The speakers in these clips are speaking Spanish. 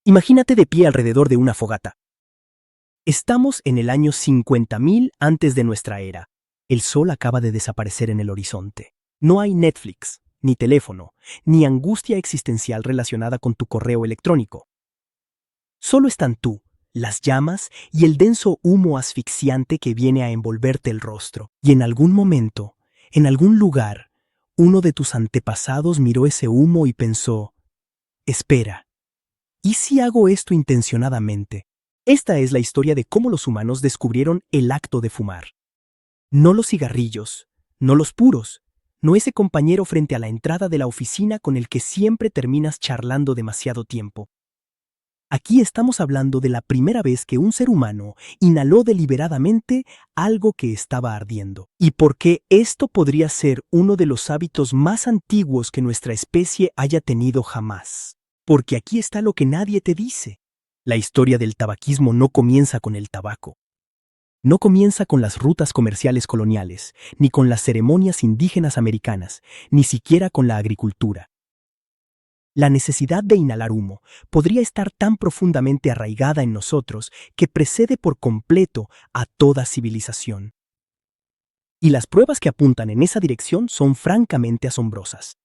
Imagínate de pie alrededor de una fogata. Estamos en el año 50.000 antes de nuestra era. El sol acaba de desaparecer en el horizonte. No hay Netflix, ni teléfono, ni angustia existencial relacionada con tu correo electrónico. Solo están tú, las llamas y el denso humo asfixiante que viene a envolverte el rostro. Y en algún momento, en algún lugar, uno de tus antepasados miró ese humo y pensó: espera, ¿y si hago esto intencionadamente? Esta es la historia de cómo los humanos descubrieron el acto de fumar. No los cigarrillos, no los puros, no ese compañero frente a la entrada de la oficina con el que siempre terminas charlando demasiado tiempo. Aquí estamos hablando de la primera vez que un ser humano inhaló deliberadamente algo que estaba ardiendo. Y por qué esto podría ser uno de los hábitos más antiguos que nuestra especie haya tenido jamás. Porque aquí está lo que nadie te dice. La historia del tabaquismo no comienza con el tabaco. No comienza con las rutas comerciales coloniales, ni con las ceremonias indígenas americanas, ni siquiera con la agricultura. La necesidad de inhalar humo podría estar tan profundamente arraigada en nosotros que precede por completo a toda civilización. Y las pruebas que apuntan en esa dirección son francamente asombrosas.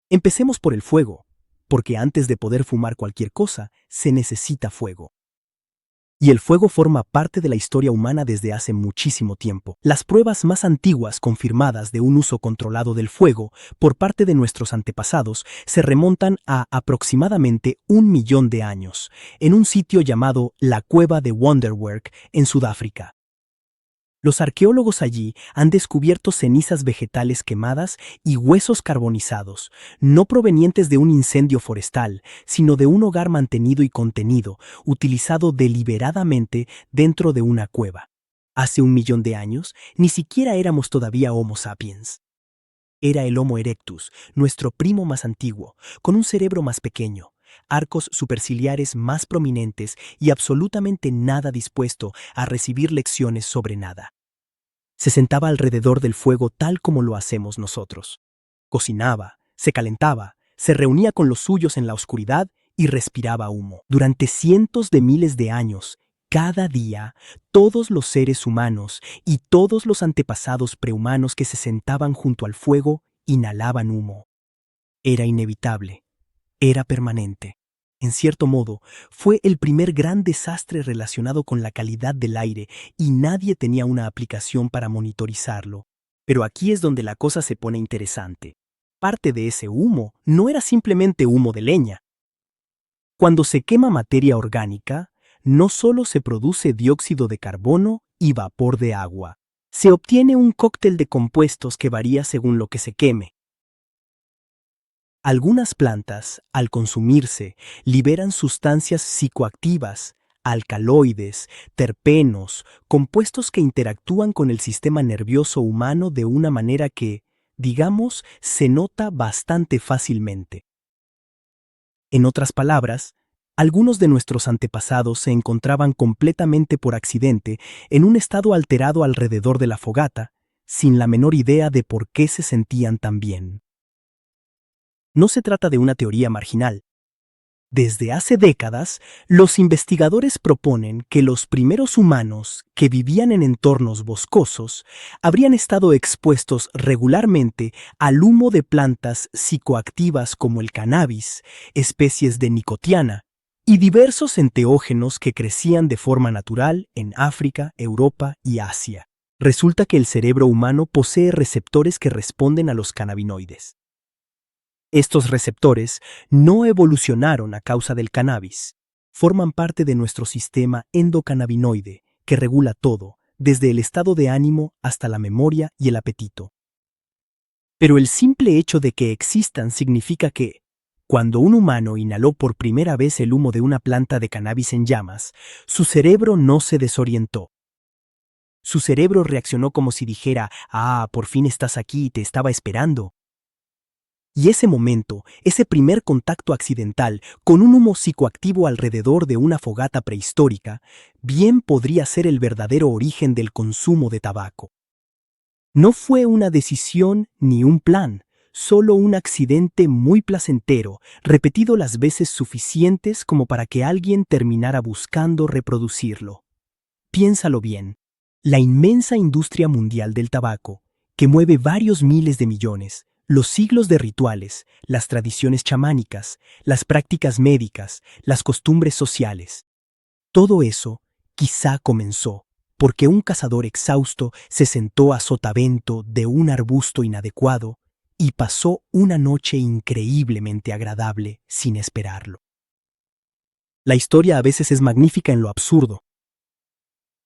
Empecemos por el fuego, porque antes de poder fumar cualquier cosa, se necesita fuego. Y el fuego forma parte de la historia humana desde hace muchísimo tiempo. Las pruebas más antiguas confirmadas de un uso controlado del fuego por parte de nuestros antepasados se remontan a aproximadamente 1.000.000 de años, en un sitio llamado la Cueva de Wonderwerk en Sudáfrica. Los arqueólogos allí han descubierto cenizas vegetales quemadas y huesos carbonizados, no provenientes de un incendio forestal, sino de un hogar mantenido y contenido, utilizado deliberadamente dentro de una cueva. Hace 1.000.000 de años, ni siquiera éramos todavía Homo sapiens. Era el Homo erectus, nuestro primo más antiguo, con un cerebro más pequeño, arcos superciliares más prominentes y absolutamente nada dispuesto a recibir lecciones sobre nada. Se sentaba alrededor del fuego tal como lo hacemos nosotros. Cocinaba, se calentaba, se reunía con los suyos en la oscuridad y respiraba humo. Durante cientos de miles de años, cada día, todos los seres humanos y todos los antepasados prehumanos que se sentaban junto al fuego inhalaban humo. Era inevitable. Era permanente. En cierto modo, fue el primer gran desastre relacionado con la calidad del aire y nadie tenía una aplicación para monitorizarlo. Pero aquí es donde la cosa se pone interesante. Parte de ese humo no era simplemente humo de leña. Cuando se quema materia orgánica, no solo se produce dióxido de carbono y vapor de agua. Se obtiene un cóctel de compuestos que varía según lo que se queme. Algunas plantas, al consumirse, liberan sustancias psicoactivas, alcaloides, terpenos, compuestos que interactúan con el sistema nervioso humano de una manera que, digamos, se nota bastante fácilmente. En otras palabras, algunos de nuestros antepasados se encontraban completamente por accidente en un estado alterado alrededor de la fogata, sin la menor idea de por qué se sentían tan bien. No se trata de una teoría marginal. Desde hace décadas, los investigadores proponen que los primeros humanos que vivían en entornos boscosos habrían estado expuestos regularmente al humo de plantas psicoactivas como el cannabis, especies de nicotiana y diversos enteógenos que crecían de forma natural en África, Europa y Asia. Resulta que el cerebro humano posee receptores que responden a los cannabinoides. Estos receptores no evolucionaron a causa del cannabis. Forman parte de nuestro sistema endocannabinoide, que regula todo, desde el estado de ánimo hasta la memoria y el apetito. Pero el simple hecho de que existan significa que, cuando un humano inhaló por primera vez el humo de una planta de cannabis en llamas, su cerebro no se desorientó. Su cerebro reaccionó como si dijera: «Ah, por fin estás aquí, te estaba esperando». Y ese momento, ese primer contacto accidental con un humo psicoactivo alrededor de una fogata prehistórica, bien podría ser el verdadero origen del consumo de tabaco. No fue una decisión ni un plan, solo un accidente muy placentero, repetido las veces suficientes como para que alguien terminara buscando reproducirlo. Piénsalo bien. La inmensa industria mundial del tabaco, que mueve varios miles de millones, los siglos de rituales, las tradiciones chamánicas, las prácticas médicas, las costumbres sociales. Todo eso quizá comenzó porque un cazador exhausto se sentó a sotavento de un arbusto inadecuado y pasó una noche increíblemente agradable sin esperarlo. La historia a veces es magnífica en lo absurdo.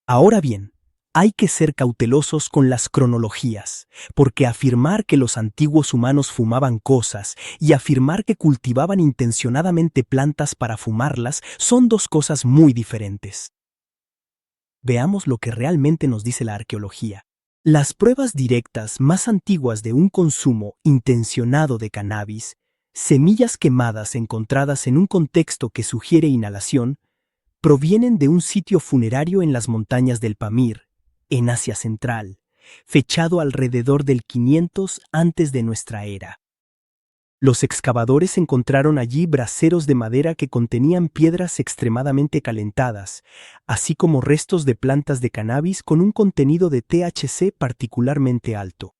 Ahora bien, hay que ser cautelosos con las cronologías, porque afirmar que los antiguos humanos fumaban cosas y afirmar que cultivaban intencionadamente plantas para fumarlas son dos cosas muy diferentes. Veamos lo que realmente nos dice la arqueología. Las pruebas directas más antiguas de un consumo intencionado de cannabis, semillas quemadas encontradas en un contexto que sugiere inhalación, provienen de un sitio funerario en las montañas del Pamir, en Asia Central, fechado alrededor del 500 antes de nuestra era. Los excavadores encontraron allí braseros de madera que contenían piedras extremadamente calentadas, así como restos de plantas de cannabis con un contenido de THC particularmente alto.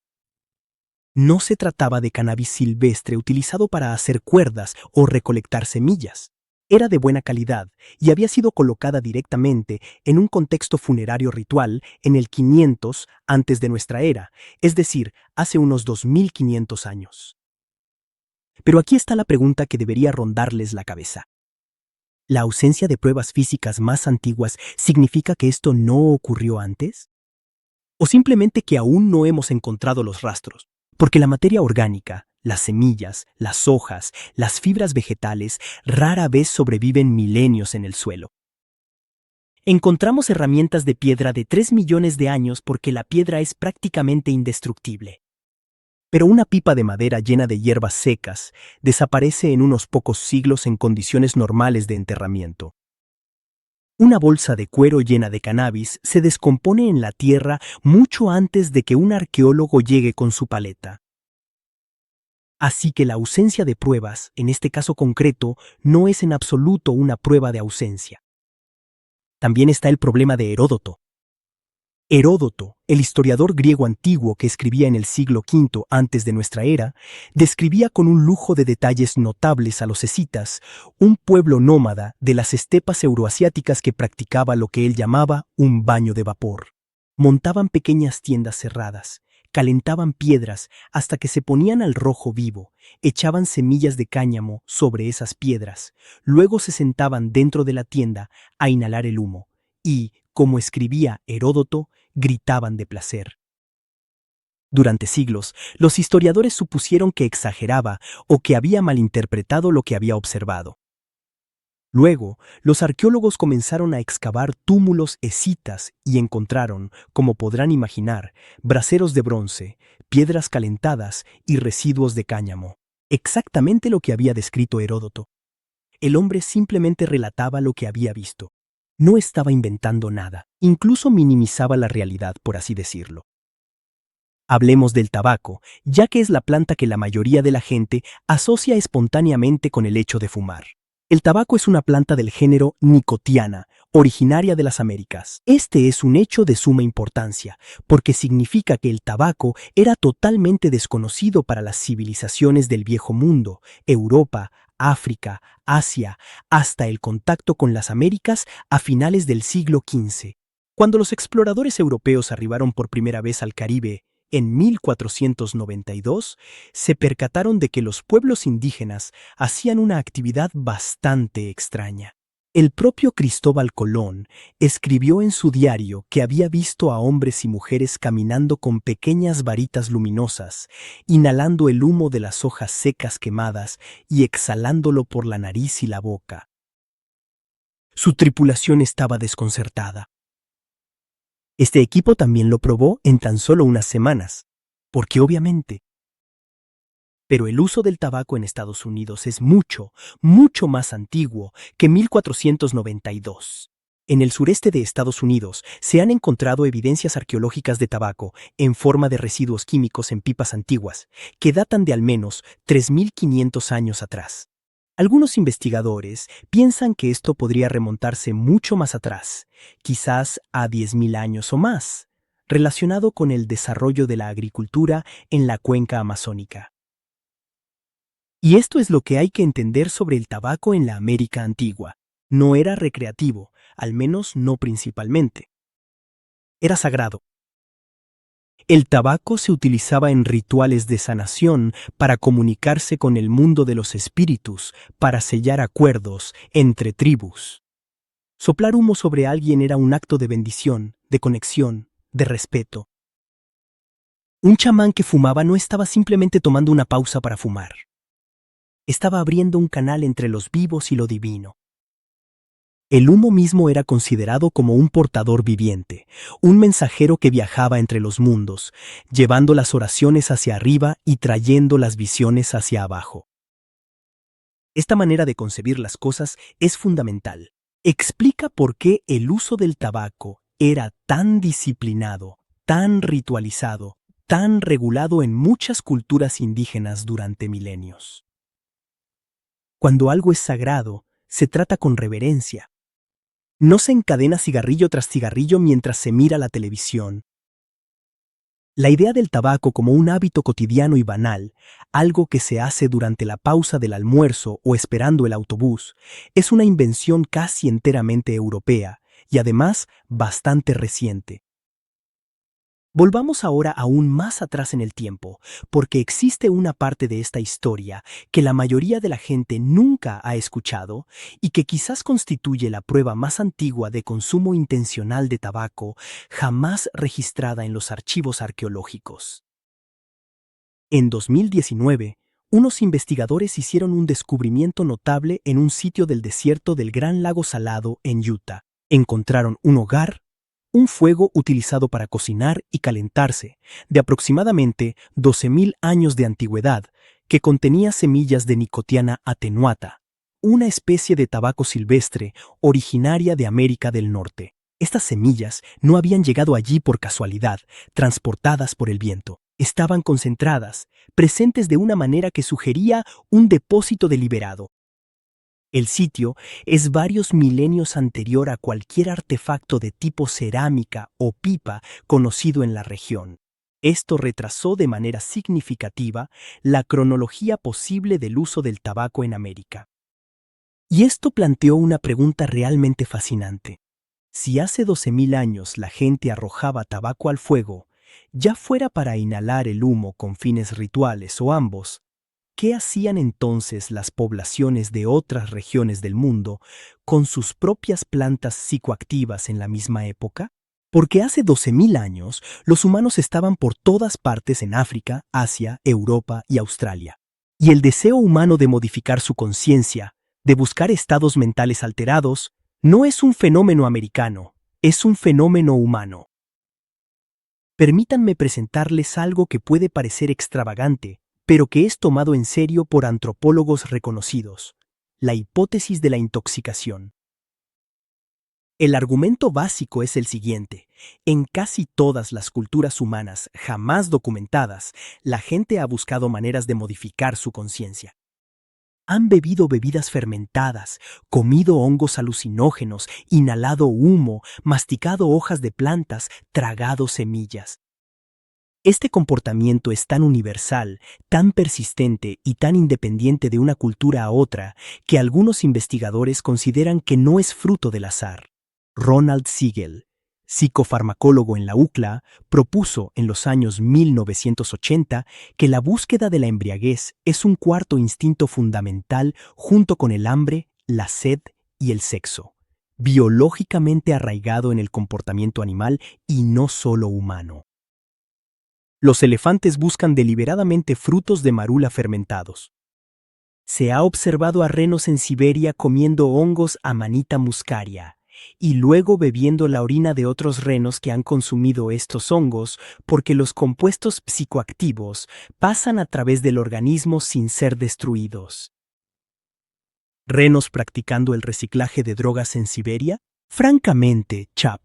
No se trataba de cannabis silvestre utilizado para hacer cuerdas o recolectar semillas. Era de buena calidad y había sido colocada directamente en un contexto funerario ritual en el 500 antes de nuestra era, es decir, hace unos 2500 años. Pero aquí está la pregunta que debería rondarles la cabeza. ¿La ausencia de pruebas físicas más antiguas significa que esto no ocurrió antes? ¿O simplemente que aún no hemos encontrado los rastros? Porque la materia orgánica, las semillas, las hojas, las fibras vegetales rara vez sobreviven milenios en el suelo. Encontramos herramientas de piedra de 3 millones de años porque la piedra es prácticamente indestructible. Pero una pipa de madera llena de hierbas secas desaparece en unos pocos siglos en condiciones normales de enterramiento. Una bolsa de cuero llena de cannabis se descompone en la tierra mucho antes de que un arqueólogo llegue con su paleta. Así que la ausencia de pruebas, en este caso concreto, no es en absoluto una prueba de ausencia. También está el problema de Heródoto. Heródoto, el historiador griego antiguo que escribía en el siglo V antes de nuestra era, describía con un lujo de detalles notables a los escitas, un pueblo nómada de las estepas euroasiáticas que practicaba lo que él llamaba un baño de vapor. Montaban pequeñas tiendas cerradas, calentaban piedras hasta que se ponían al rojo vivo, echaban semillas de cáñamo sobre esas piedras, luego se sentaban dentro de la tienda a inhalar el humo y, como escribía Heródoto, gritaban de placer. Durante siglos, los historiadores supusieron que exageraba o que había malinterpretado lo que había observado. Luego, los arqueólogos comenzaron a excavar túmulos escitas y encontraron, como podrán imaginar, braseros de bronce, piedras calentadas y residuos de cáñamo. Exactamente lo que había descrito Heródoto. El hombre simplemente relataba lo que había visto. No estaba inventando nada, incluso minimizaba la realidad, por así decirlo. Hablemos del tabaco, ya que es la planta que la mayoría de la gente asocia espontáneamente con el hecho de fumar. El tabaco es una planta del género Nicotiana, originaria de las Américas. Este es un hecho de suma importancia, porque significa que el tabaco era totalmente desconocido para las civilizaciones del Viejo Mundo, Europa, África, Asia, hasta el contacto con las Américas a finales del siglo XV. Cuando los exploradores europeos arribaron por primera vez al Caribe, en 1492, se percataron de que los pueblos indígenas hacían una actividad bastante extraña. El propio Cristóbal Colón escribió en su diario que había visto a hombres y mujeres caminando con pequeñas varitas luminosas, inhalando el humo de las hojas secas quemadas y exhalándolo por la nariz y la boca. Su tripulación estaba desconcertada. Este equipo también lo probó en tan solo unas semanas, porque obviamente. Pero el uso del tabaco en Estados Unidos es mucho, mucho más antiguo que 1492. En el sureste de Estados Unidos se han encontrado evidencias arqueológicas de tabaco en forma de residuos químicos en pipas antiguas, que datan de al menos 3.500 años atrás. Algunos investigadores piensan que esto podría remontarse mucho más atrás, quizás a 10.000 años o más, relacionado con el desarrollo de la agricultura en la cuenca amazónica. Y esto es lo que hay que entender sobre el tabaco en la América antigua. No era recreativo, al menos no principalmente. Era sagrado. El tabaco se utilizaba en rituales de sanación para comunicarse con el mundo de los espíritus, para sellar acuerdos entre tribus. Soplar humo sobre alguien era un acto de bendición, de conexión, de respeto. Un chamán que fumaba no estaba simplemente tomando una pausa para fumar. Estaba abriendo un canal entre los vivos y lo divino. El humo mismo era considerado como un portador viviente, un mensajero que viajaba entre los mundos, llevando las oraciones hacia arriba y trayendo las visiones hacia abajo. Esta manera de concebir las cosas es fundamental. Explica por qué el uso del tabaco era tan disciplinado, tan ritualizado, tan regulado en muchas culturas indígenas durante milenios. Cuando algo es sagrado, se trata con reverencia. No se encadena cigarrillo tras cigarrillo mientras se mira la televisión. La idea del tabaco como un hábito cotidiano y banal, algo que se hace durante la pausa del almuerzo o esperando el autobús, es una invención casi enteramente europea y además bastante reciente. Volvamos ahora aún más atrás en el tiempo, porque existe una parte de esta historia que la mayoría de la gente nunca ha escuchado y que quizás constituye la prueba más antigua de consumo intencional de tabaco jamás registrada en los archivos arqueológicos. En 2019, unos investigadores hicieron un descubrimiento notable en un sitio del desierto del Gran Lago Salado en Utah. Encontraron un hogar, un fuego utilizado para cocinar y calentarse, de aproximadamente 12.000 años de antigüedad, que contenía semillas de Nicotiana atenuata, una especie de tabaco silvestre originaria de América del Norte. Estas semillas no habían llegado allí por casualidad, transportadas por el viento. Estaban concentradas, presentes de una manera que sugería un depósito deliberado. El sitio es varios milenios anterior a cualquier artefacto de tipo cerámica o pipa conocido en la región. Esto retrasó de manera significativa la cronología posible del uso del tabaco en América. Y esto planteó una pregunta realmente fascinante. Si hace 12.000 años la gente arrojaba tabaco al fuego, ya fuera para inhalar el humo con fines rituales o ambos, ¿qué hacían entonces las poblaciones de otras regiones del mundo con sus propias plantas psicoactivas en la misma época? Porque hace 12.000 años los humanos estaban por todas partes en África, Asia, Europa y Australia. Y el deseo humano de modificar su conciencia, de buscar estados mentales alterados, no es un fenómeno americano, es un fenómeno humano. Permítanme presentarles algo que puede parecer extravagante, pero que es tomado en serio por antropólogos reconocidos: la hipótesis de la intoxicación. El argumento básico es el siguiente: en casi todas las culturas humanas jamás documentadas, la gente ha buscado maneras de modificar su conciencia. Han bebido bebidas fermentadas, comido hongos alucinógenos, inhalado humo, masticado hojas de plantas, tragado semillas. Este comportamiento es tan universal, tan persistente y tan independiente de una cultura a otra que algunos investigadores consideran que no es fruto del azar. Ronald Siegel, psicofarmacólogo en la UCLA, propuso en los años 1980 que la búsqueda de la embriaguez es un cuarto instinto fundamental junto con el hambre, la sed y el sexo, biológicamente arraigado en el comportamiento animal y no solo humano. Los elefantes buscan deliberadamente frutos de marula fermentados. Se ha observado a renos en Siberia comiendo hongos Amanita muscaria y luego bebiendo la orina de otros renos que han consumido estos hongos porque los compuestos psicoactivos pasan a través del organismo sin ser destruidos. ¿Renos practicando el reciclaje de drogas en Siberia? Francamente, Chap,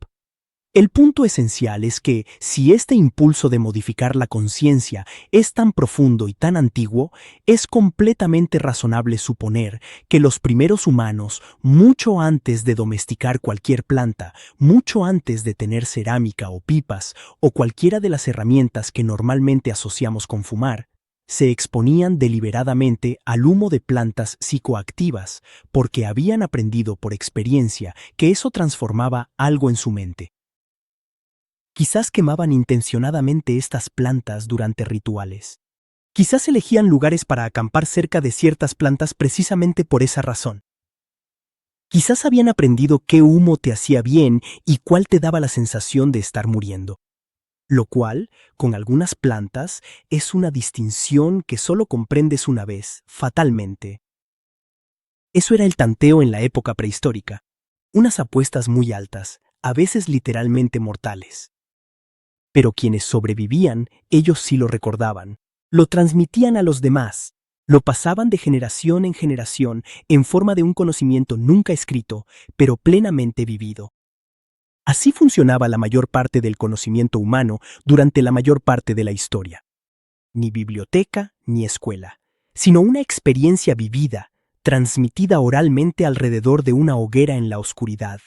el punto esencial es que, si este impulso de modificar la conciencia es tan profundo y tan antiguo, es completamente razonable suponer que los primeros humanos, mucho antes de domesticar cualquier planta, mucho antes de tener cerámica o pipas, o cualquiera de las herramientas que normalmente asociamos con fumar, se exponían deliberadamente al humo de plantas psicoactivas porque habían aprendido por experiencia que eso transformaba algo en su mente. Quizás quemaban intencionadamente estas plantas durante rituales. Quizás elegían lugares para acampar cerca de ciertas plantas precisamente por esa razón. Quizás habían aprendido qué humo te hacía bien y cuál te daba la sensación de estar muriendo. Lo cual, con algunas plantas, es una distinción que solo comprendes una vez, fatalmente. Eso era el tanteo en la época prehistórica. Unas apuestas muy altas, a veces literalmente mortales. Pero quienes sobrevivían, ellos sí lo recordaban, lo transmitían a los demás, lo pasaban de generación en generación en forma de un conocimiento nunca escrito, pero plenamente vivido. Así funcionaba la mayor parte del conocimiento humano durante la mayor parte de la historia. Ni biblioteca ni escuela, sino una experiencia vivida, transmitida oralmente alrededor de una hoguera en la oscuridad.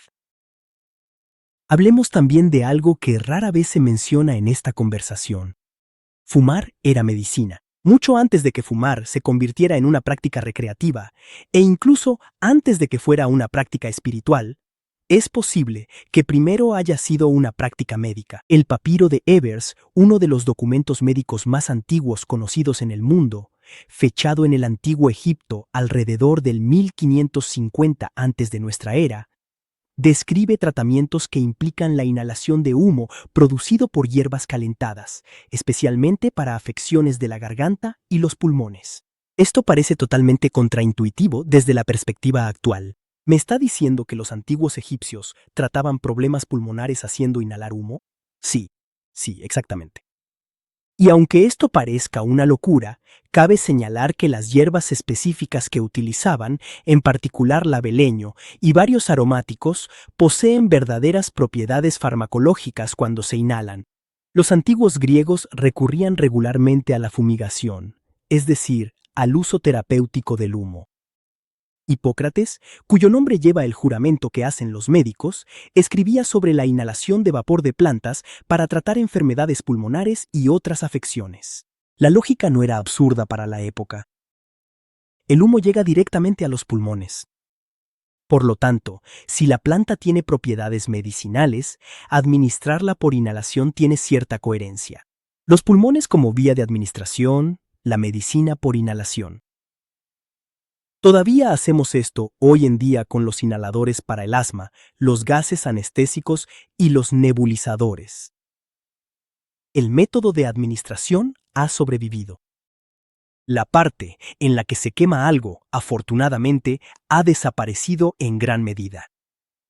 Hablemos también de algo que rara vez se menciona en esta conversación. Fumar era medicina, mucho antes de que fumar se convirtiera en una práctica recreativa, e incluso antes de que fuera una práctica espiritual. Es posible que primero haya sido una práctica médica. El papiro de Ebers, uno de los documentos médicos más antiguos conocidos en el mundo, fechado en el antiguo Egipto alrededor del 1550 antes de nuestra era, describe tratamientos que implican la inhalación de humo producido por hierbas calentadas, especialmente para afecciones de la garganta y los pulmones. Esto parece totalmente contraintuitivo desde la perspectiva actual. ¿Me está diciendo que los antiguos egipcios trataban problemas pulmonares haciendo inhalar humo? Sí, exactamente. Y aunque esto parezca una locura, cabe señalar que las hierbas específicas que utilizaban, en particular la beleño y varios aromáticos, poseen verdaderas propiedades farmacológicas cuando se inhalan. Los antiguos griegos recurrían regularmente a la fumigación, es decir, al uso terapéutico del humo. Hipócrates, cuyo nombre lleva el juramento que hacen los médicos, escribía sobre la inhalación de vapor de plantas para tratar enfermedades pulmonares y otras afecciones. La lógica no era absurda para la época. El humo llega directamente a los pulmones. Por lo tanto, si la planta tiene propiedades medicinales, administrarla por inhalación tiene cierta coherencia. Los pulmones como vía de administración, la medicina por inhalación. Todavía hacemos esto hoy en día con los inhaladores para el asma, los gases anestésicos y los nebulizadores. El método de administración ha sobrevivido. La parte en la que se quema algo, afortunadamente, ha desaparecido en gran medida.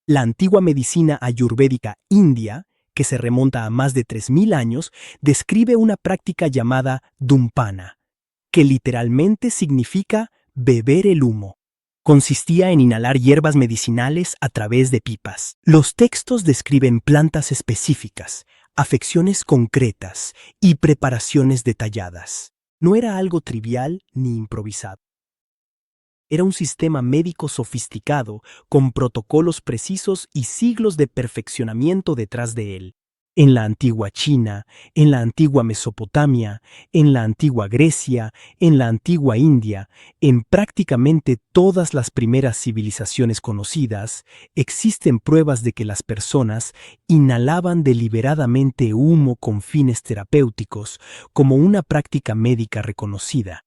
La antigua medicina ayurvédica india, que se remonta a más de 3000 años, describe una práctica llamada dhumpana, que literalmente significa beber el humo. Consistía en inhalar hierbas medicinales a través de pipas. Los textos describen plantas específicas, afecciones concretas y preparaciones detalladas. No era algo trivial ni improvisado. Era un sistema médico sofisticado, con protocolos precisos y siglos de perfeccionamiento detrás de él. En la antigua China, en la antigua Mesopotamia, en la antigua Grecia, en la antigua India, en prácticamente todas las primeras civilizaciones conocidas, existen pruebas de que las personas inhalaban deliberadamente humo con fines terapéuticos como una práctica médica reconocida.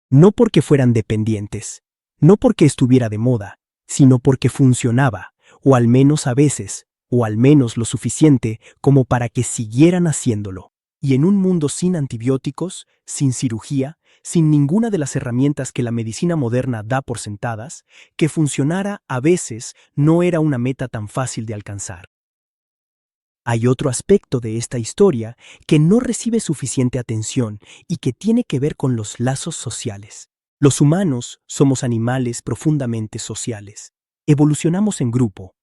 No porque fueran dependientes, no porque estuviera de moda, sino porque funcionaba, o al menos a veces, o al menos lo suficiente como para que siguieran haciéndolo. Y en un mundo sin antibióticos, sin cirugía, sin ninguna de las herramientas que la medicina moderna da por sentadas, que funcionara a veces no era una meta tan fácil de alcanzar. Hay otro aspecto de esta historia que no recibe suficiente atención y que tiene que ver con los lazos sociales. Los humanos somos animales profundamente sociales. Evolucionamos en grupo,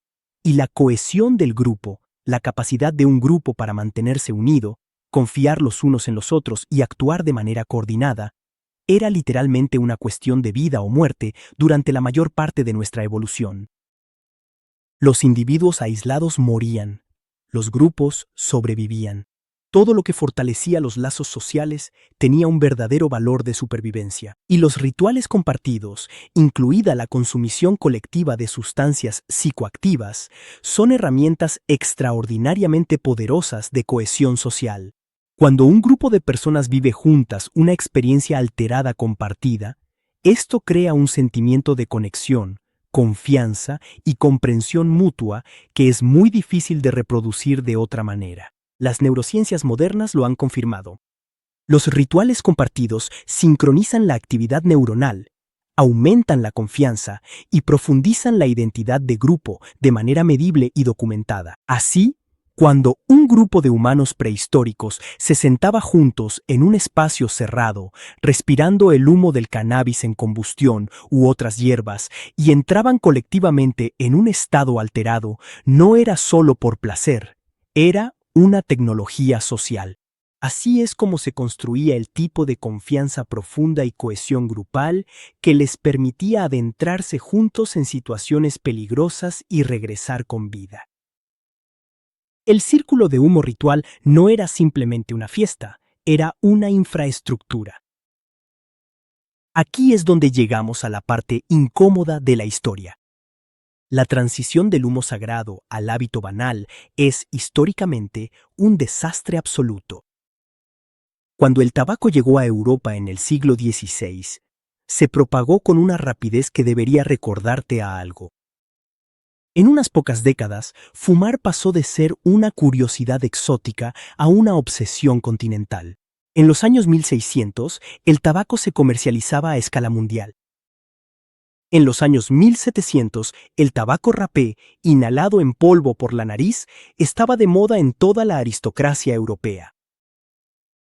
y la cohesión del grupo, la capacidad de un grupo para mantenerse unido, confiar los unos en los otros y actuar de manera coordinada, era literalmente una cuestión de vida o muerte durante la mayor parte de nuestra evolución. Los individuos aislados morían, los grupos sobrevivían. Todo lo que fortalecía los lazos sociales tenía un verdadero valor de supervivencia, y los rituales compartidos, incluida la consumición colectiva de sustancias psicoactivas, son herramientas extraordinariamente poderosas de cohesión social. Cuando un grupo de personas vive juntas una experiencia alterada compartida, esto crea un sentimiento de conexión, confianza y comprensión mutua que es muy difícil de reproducir de otra manera. Las neurociencias modernas lo han confirmado. Los rituales compartidos sincronizan la actividad neuronal, aumentan la confianza y profundizan la identidad de grupo de manera medible y documentada. Así, cuando un grupo de humanos prehistóricos se sentaba juntos en un espacio cerrado, respirando el humo del cannabis en combustión u otras hierbas, y entraban colectivamente en un estado alterado, no era solo por placer, era una tecnología social. Así es como se construía el tipo de confianza profunda y cohesión grupal que les permitía adentrarse juntos en situaciones peligrosas y regresar con vida. El círculo de humo ritual no era simplemente una fiesta, era una infraestructura. Aquí es donde llegamos a la parte incómoda de la historia. La transición del humo sagrado al hábito banal es, históricamente, un desastre absoluto. Cuando el tabaco llegó a Europa en el siglo XVI, se propagó con una rapidez que debería recordarte a algo. En unas pocas décadas, fumar pasó de ser una curiosidad exótica a una obsesión continental. En los años 1600, el tabaco se comercializaba a escala mundial. En los años 1700, el tabaco rapé, inhalado en polvo por la nariz, estaba de moda en toda la aristocracia europea.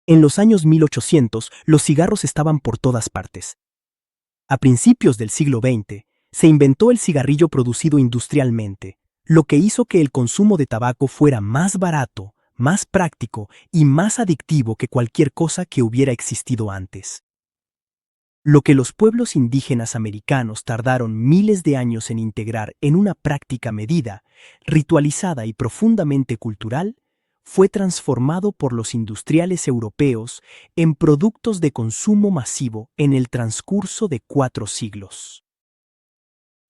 En los años 1800, los cigarros estaban por todas partes. A principios del siglo XX, se inventó el cigarrillo producido industrialmente, lo que hizo que el consumo de tabaco fuera más barato, más práctico y más adictivo que cualquier cosa que hubiera existido antes. Lo que los pueblos indígenas americanos tardaron miles de años en integrar en una práctica medida, ritualizada y profundamente cultural, fue transformado por los industriales europeos en productos de consumo masivo en el transcurso de 4 siglos.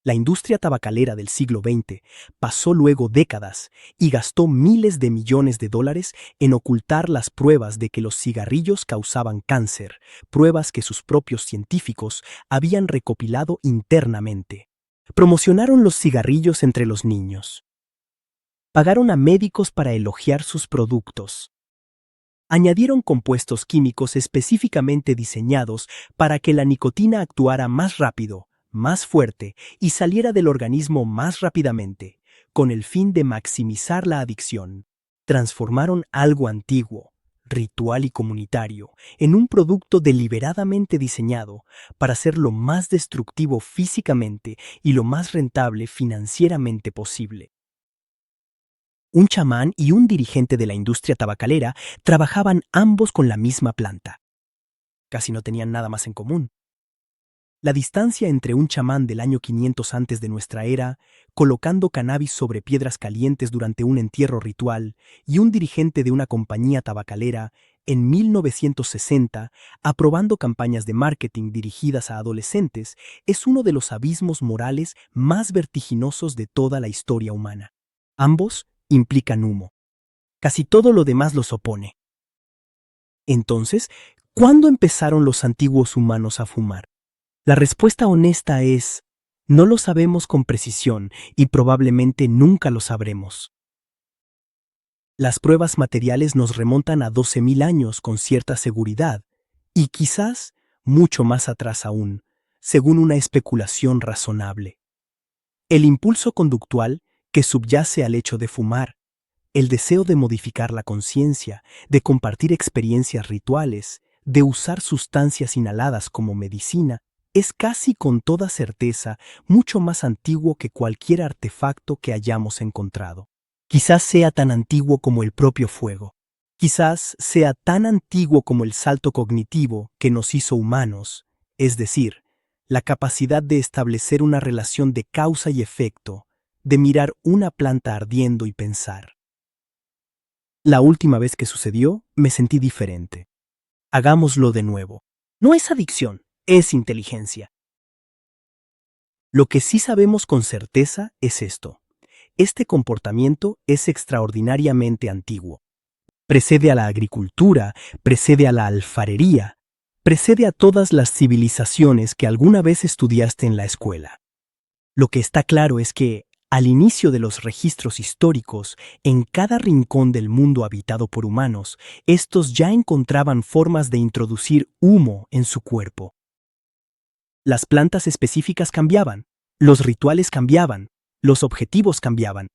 La industria tabacalera del siglo XX pasó luego décadas y gastó miles de millones de dólares en ocultar las pruebas de que los cigarrillos causaban cáncer, pruebas que sus propios científicos habían recopilado internamente. Promocionaron los cigarrillos entre los niños. Pagaron a médicos para elogiar sus productos. Añadieron compuestos químicos específicamente diseñados para que la nicotina actuara más rápido, más fuerte y saliera del organismo más rápidamente, con el fin de maximizar la adicción. Transformaron algo antiguo, ritual y comunitario, en un producto deliberadamente diseñado para ser lo más destructivo físicamente y lo más rentable financieramente posible. Un chamán y un dirigente de la industria tabacalera trabajaban ambos con la misma planta. Casi no tenían nada más en común. La distancia entre un chamán del año 500 antes de nuestra era, colocando cannabis sobre piedras calientes durante un entierro ritual, y un dirigente de una compañía tabacalera, en 1960, aprobando campañas de marketing dirigidas a adolescentes, es uno de los abismos morales más vertiginosos de toda la historia humana. Ambos implican humo. Casi todo lo demás los opone. Entonces, ¿cuándo empezaron los antiguos humanos a fumar? La respuesta honesta es, no lo sabemos con precisión y probablemente nunca lo sabremos. Las pruebas materiales nos remontan a 12.000 años con cierta seguridad, y quizás mucho más atrás aún, según una especulación razonable. El impulso conductual que subyace al hecho de fumar, el deseo de modificar la conciencia, de compartir experiencias rituales, de usar sustancias inhaladas como medicina, Es casi con toda certeza mucho más antiguo que cualquier artefacto que hayamos encontrado. Quizás sea tan antiguo como el propio fuego. Quizás sea tan antiguo como el salto cognitivo que nos hizo humanos, es decir, la capacidad de establecer una relación de causa y efecto, de mirar una planta ardiendo y pensar. La última vez que sucedió, me sentí diferente. Hagámoslo de nuevo. No es adicción, es inteligencia. Lo que sí sabemos con certeza es esto. Este comportamiento es extraordinariamente antiguo. Precede a la agricultura, precede a la alfarería, precede a todas las civilizaciones que alguna vez estudiaste en la escuela. Lo que está claro es que, al inicio de los registros históricos, en cada rincón del mundo habitado por humanos, estos ya encontraban formas de introducir humo en su cuerpo. Las plantas específicas cambiaban, los rituales cambiaban, los objetivos cambiaban,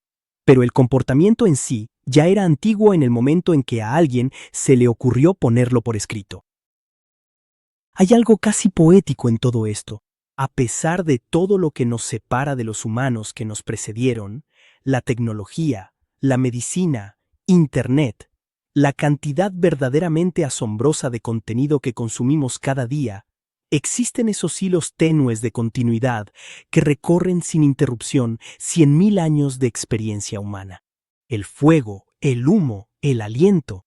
pero el comportamiento en sí ya era antiguo en el momento en que a alguien se le ocurrió ponerlo por escrito. Hay algo casi poético en todo esto. A pesar de todo lo que nos separa de los humanos que nos precedieron, la tecnología, la medicina, Internet, la cantidad verdaderamente asombrosa de contenido que consumimos cada día, existen esos hilos tenues de continuidad que recorren sin interrupción 100.000 años de experiencia humana. El fuego, el humo, el aliento.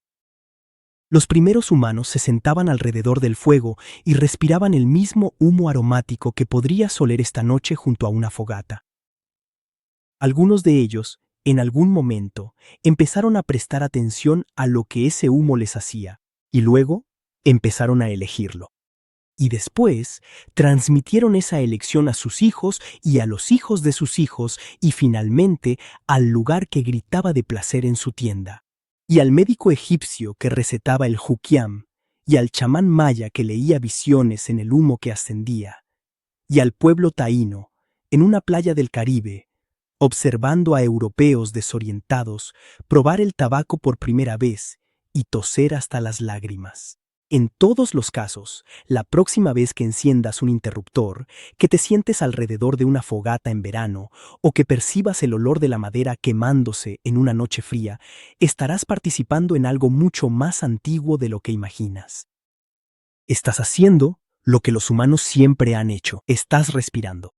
Los primeros humanos se sentaban alrededor del fuego y respiraban el mismo humo aromático que podrías oler esta noche junto a una fogata. Algunos de ellos, en algún momento, empezaron a prestar atención a lo que ese humo les hacía, y luego empezaron a elegirlo. Y después transmitieron esa elección a sus hijos y a los hijos de sus hijos y finalmente al lugar que gritaba de placer en su tienda. Y al médico egipcio que recetaba el juquiam, y al chamán maya que leía visiones en el humo que ascendía, y al pueblo taíno, en una playa del Caribe, observando a europeos desorientados probar el tabaco por primera vez y toser hasta las lágrimas. En todos los casos, la próxima vez que enciendas un interruptor, que te sientes alrededor de una fogata en verano o que percibas el olor de la madera quemándose en una noche fría, estarás participando en algo mucho más antiguo de lo que imaginas. Estás haciendo lo que los humanos siempre han hecho. Estás respirando.